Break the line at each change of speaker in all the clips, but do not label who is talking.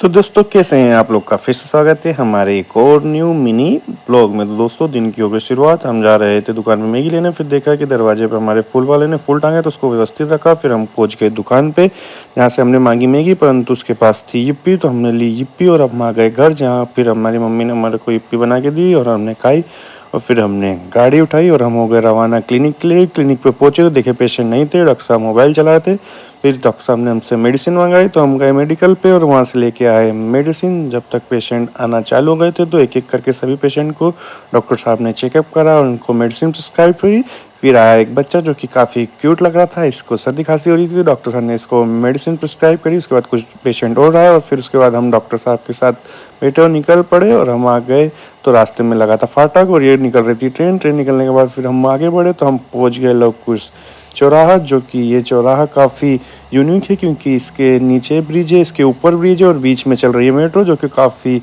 तो दोस्तों कैसे हैं आप लोग का फिर से स्वागत है हमारे एक और न्यू मिनी ब्लॉग में। तो दोस्तों दिन की हो गई शुरुआत। हम जा रहे थे दुकान में मैगी लेने, फिर देखा कि दरवाजे पे हमारे फूल वाले ने फूल टांगे तो उसको व्यवस्थित रखा। फिर हम पहुंच गए दुकान पे जहाँ से हमने मांगी मैगी, परंतु उसके पास थी यिप्पी, तो हमने ली यिप्पी और अब हम आ गए घर, जहाँ फिर हमारी मम्मी ने हमारे को यिप्पी बना के दी और हमने खाई। और फिर हमने गाड़ी उठाई और हम हो गए रवाना क्लिनिक के लिए। क्लिनिक पे पहुंचे तो देखे पेशेंट नहीं थे, डॉक्टर साहब मोबाइल चला रहे थे। फिर डॉक्टर साहब ने हमसे मेडिसिन मंगाई तो हम गए मेडिकल पे और वहाँ से लेके आए मेडिसिन। जब तक पेशेंट आना चालू हो गए थे तो एक एक करके सभी पेशेंट को डॉक्टर साहब ने चेकअप करा और उनको मेडिसिन प्रिस्क्राइब करी। फिर आया एक बच्चा जो कि काफ़ी क्यूट लग रहा था, इसको सर्दी खांसी हो रही थी, डॉक्टर साहब ने इसको मेडिसिन प्रिस्क्राइब करी। उसके बाद कुछ पेशेंट और आए और फिर उसके बाद हम डॉक्टर साहब के साथ बैठे और निकल पड़े और हम आ गए। तो रास्ते में लगा था फाटक और ये निकल रही थी ट्रेन निकलने के बाद फिर हम आगे बढ़े तो हम पहुँच गए लवकुश चौराहा, जो कि ये चौराहा काफ़ी यूनिक है क्योंकि इसके नीचे ब्रिज है, इसके ऊपर ब्रिज है और बीच में चल रही है मेट्रो, जो कि काफ़ी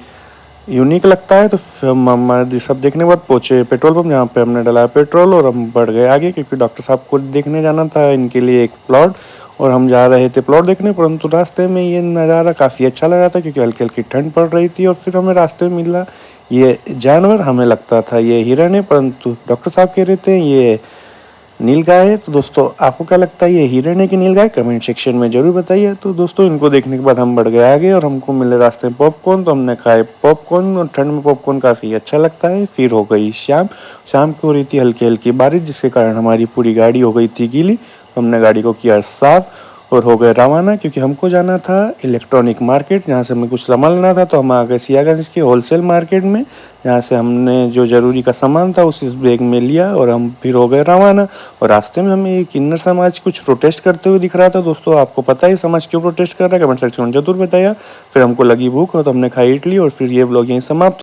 यूनिक लगता है। तो फिर हम हमारे सब देखने के बाद पहुंचे पेट्रोल पंप, जहाँ पे हमने डलाया पेट्रोल और हम बढ़ गए आगे क्योंकि डॉक्टर साहब को देखने जाना था इनके लिए एक प्लॉट, और हम जा रहे थे प्लॉट देखने। परंतु रास्ते में ये नज़ारा काफ़ी अच्छा लग रहा था क्योंकि हल्की हल्की ठंड पड़ रही थी और फिर हमें रास्ते में मिला ये जानवर। हमें लगता था ये हिरन है, परंतु डॉक्टर साहब कह रहे थे ये नीलगाय है। तो दोस्तों आपको क्या लगता है ये हिरन है कि नीलगाय, कमेंट सेक्शन में जरूर बताइए। तो दोस्तों इनको देखने के बाद हम बढ़ गए आगे और हमको मिले रास्ते में पॉपकॉर्न, तो हमने खाए पॉपकॉर्न और ठंड में पॉपकॉर्न काफ़ी अच्छा लगता है। फिर हो गई शाम, शाम की हो रही थी हल्की हल्की बारिश, जिसके कारण हमारी पूरी गाड़ी हो गई थी गीली। तो हमने गाड़ी को किया साफ और हो गए रवाना क्योंकि हमको जाना था इलेक्ट्रॉनिक मार्केट, जहाँ से हमें कुछ सामान लेना था। तो हम आ गए सियागंज के होलसेल मार्केट में, जहाँ से हमने जो ज़रूरी का सामान था उस इस बैग में लिया और हम फिर हो गए रवाना। और रास्ते में हमें एक किन्नर समाज कुछ प्रोटेस्ट करते हुए दिख रहा था। दोस्तों आपको पता है समाज क्यों प्रोटेस्ट कर रहा है, कमेंट सेक्शन में जरूर बताइए। फिर हमको लगी भूख और तो हमने खाई इडली और फिर ये ब्लॉग यहीं समाप्त।